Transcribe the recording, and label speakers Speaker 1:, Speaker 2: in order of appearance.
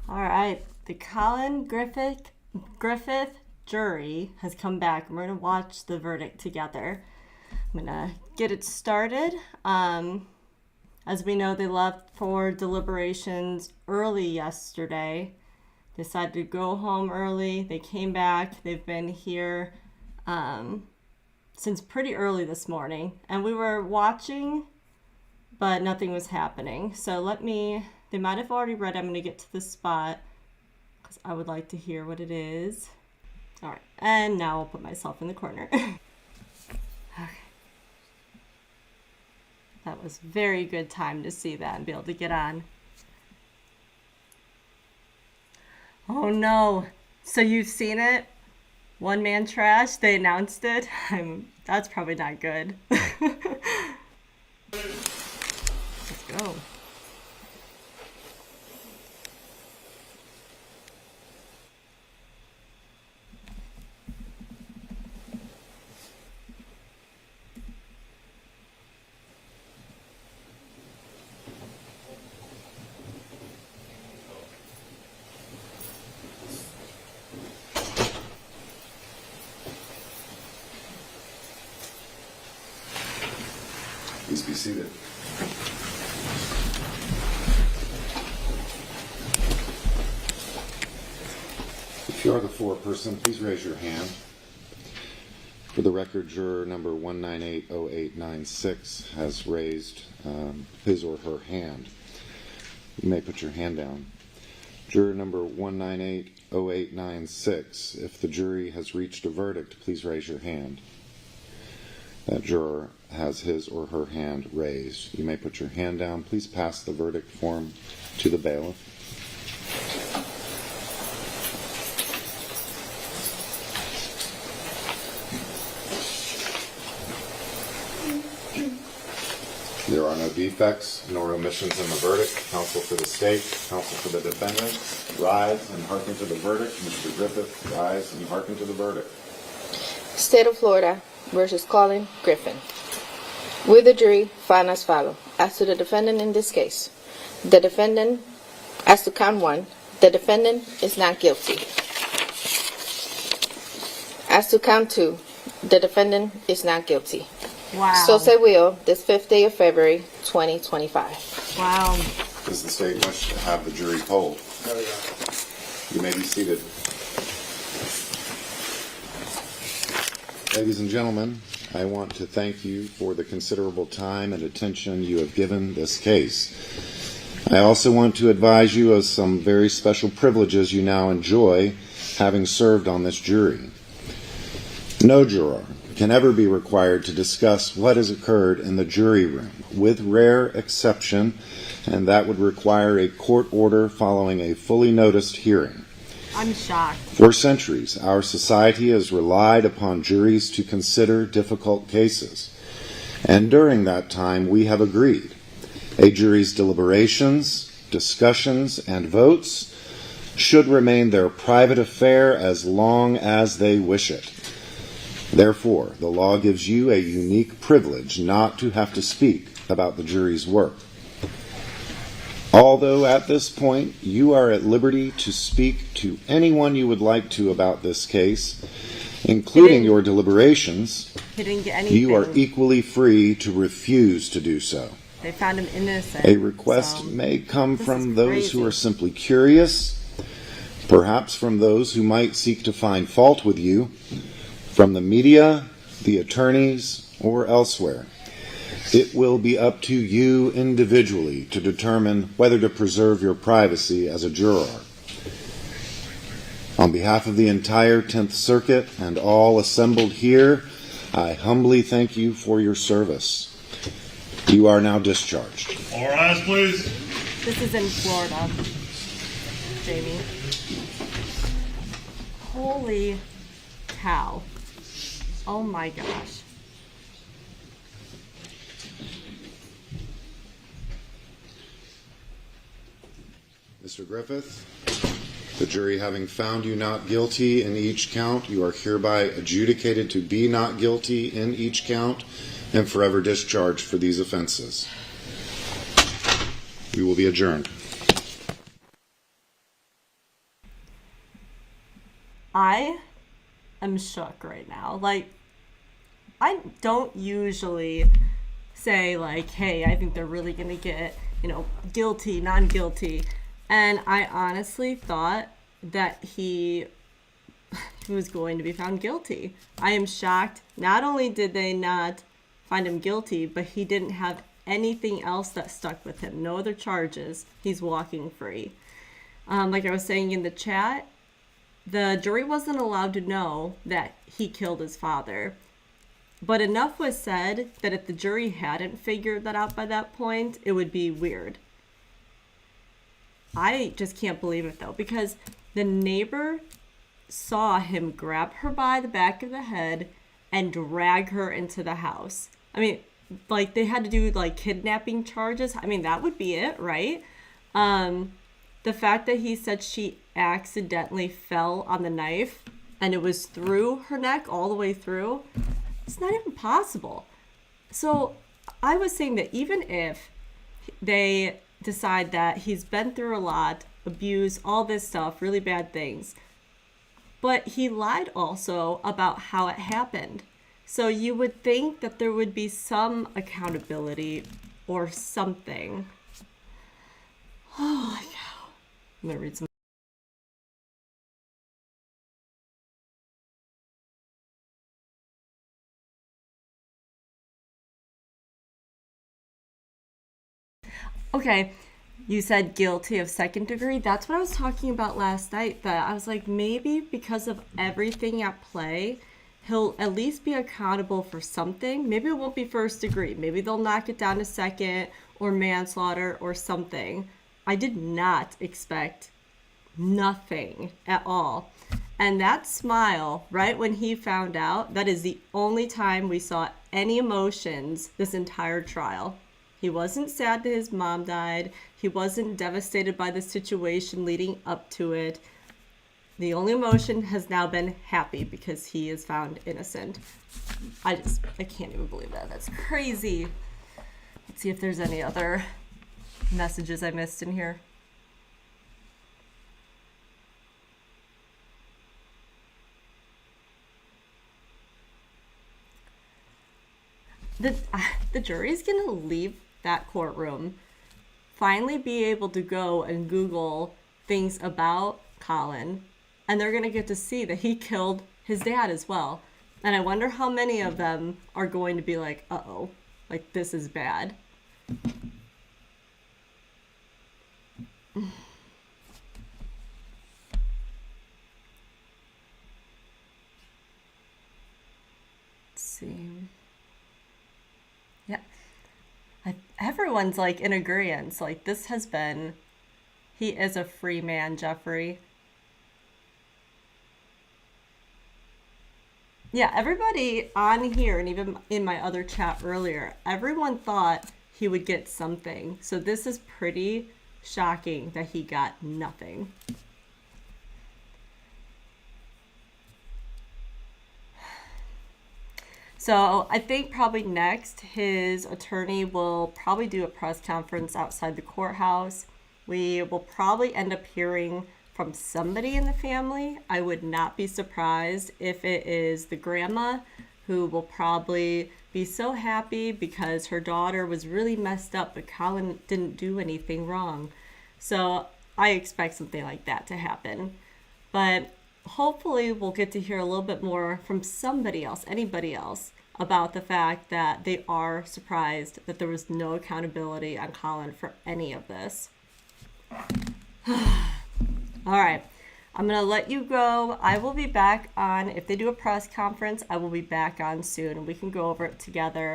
Speaker 1: All right, the Collin Griffith jury has come back. We're going to watch the verdict together. I'm going to get it started. As we know, they left for deliberations early yesterday. Decided to go home early. They came back. They've been here since pretty early this morning. And we were watching, but nothing was happening. So they might have already read. I'm going to get to the spot because I would like to hear what it is. All right, and now I'll put myself in the corner. Okay. That was very good time to see that and be able to get on. Oh no, so you've seen it? One man trash, they announced it. That's probably not good. Let's go.
Speaker 2: Please be seated. If you are the foreperson, please raise your hand. For the record, juror number 1980896 has raised his or her hand. You may put your hand down. Juror number 1980896, if the jury has reached a verdict, please raise your hand. That juror has his or her hand raised. You may put your hand down. Please pass the verdict form to the bailiff. There are no defects nor omissions in the verdict. Counsel for the state, counsel for the defendant, rise and hearken to the verdict. Mr. Griffith, rise and hearken to the verdict.
Speaker 3: State of Florida versus Collin Griffith. Will the jury find as follows? As to the defendant in this case, as to count one, the defendant is not guilty. As to count two, the defendant is not guilty.
Speaker 1: Wow.
Speaker 3: So say will, this 5th day of February, 2025.
Speaker 1: Wow.
Speaker 2: Does the state wish to have the jury polled? You may be seated. Ladies and gentlemen, I want to thank you for the considerable time and attention you have given this case. I also want to advise you of some very special privileges you now enjoy, having served on this jury. No juror can ever be required to discuss what has occurred in the jury room, with rare exception, and that would require a court order following a fully noticed hearing.
Speaker 1: I'm shocked.
Speaker 2: For centuries, our society has relied upon juries to consider difficult cases. And during that time, we have agreed a jury's deliberations, discussions, and votes should remain their private affair as long as they wish it. Therefore, the law gives you a unique privilege not to have to speak about the jury's work. Although at this point you are at liberty to speak to anyone you would like to about this case, including your deliberations, you are equally free to refuse to do so.
Speaker 1: They found him innocent.
Speaker 2: A request may come from those who are simply curious, perhaps from those who might seek to find fault with you, from the media, the attorneys, or elsewhere. It will be up to you individually to determine whether to preserve your privacy as a juror. On behalf of the entire 10th Circuit and all assembled here, I humbly thank you for your service. You are now discharged.
Speaker 4: All rise, please.
Speaker 1: This is in Florida, Jamie. Holy cow. Oh my gosh.
Speaker 2: Mr. Griffith, the jury having found you not guilty in each count, you are hereby adjudicated to be not guilty in each count and forever discharged for these offenses. We will be adjourned.
Speaker 1: I am shook right now. Like, I don't usually say, like, hey, I think they're really going to get, guilty, non-guilty. And I honestly thought that he was going to be found guilty. I am shocked. Not only did they not find him guilty, but he didn't have anything else that stuck with him. No other charges. He's walking free. Like I was saying in the chat, the jury wasn't allowed to know that he killed his father. But enough was said that if the jury hadn't figured that out by that point, it would be weird. I just can't believe it, though, because the neighbor saw him grab her by the back of the head and drag her into the house. I mean, like, they had to do, like, kidnapping charges. I mean, that would be it, right? The fact that he said she accidentally fell on the knife and it was through her neck all the way through, it's not even possible. So I was saying that even if they decide that he's been through a lot, abuse, all this stuff, really bad things, but he lied also about how it happened. So you would think that there would be some accountability or something. Oh my God. I'm going to read some. Okay, you said guilty of second degree. That's what I was talking about last night. That I was like, maybe because of everything at play, he'll at least be accountable for something. Maybe it won't be first degree. Maybe they'll knock it down to second or manslaughter or something. I did not expect nothing at all. And that smile, right when he found out, that is the only time we saw any emotions this entire trial. He wasn't sad that his mom died. He wasn't devastated by the situation leading up to it. The only emotion has now been happy because he is found innocent. I can't even believe that. That's crazy. Let's see if there's any other messages I missed in here. The jury's gonna leave that courtroom, finally be able to go and Google things about Collin, and they're gonna get to see that he killed his dad as well. And I wonder how many of them are going to be like, uh-oh, like, this is bad. Let's see. Yeah. Everyone's like in agreement. Like, this has been, he is a free man, Jeffrey. Yeah, everybody on here and even in my other chat earlier, everyone thought he would get something. So this is pretty shocking that he got nothing. So I think probably next his attorney will probably do a press conference outside the courthouse. We will probably end up hearing from somebody in the family. I would not be surprised if it is the grandma, who will probably be so happy because her daughter was really messed up, but Collin didn't do anything wrong. So I expect something like that to happen. But hopefully we'll get to hear a little bit more from somebody else, anybody else, about the fact that they are surprised that there was no accountability on Collin for any of this. All right, I'm going to let you go. I will be back on, if they do a press conference, I will be back on soon and we can go over it together.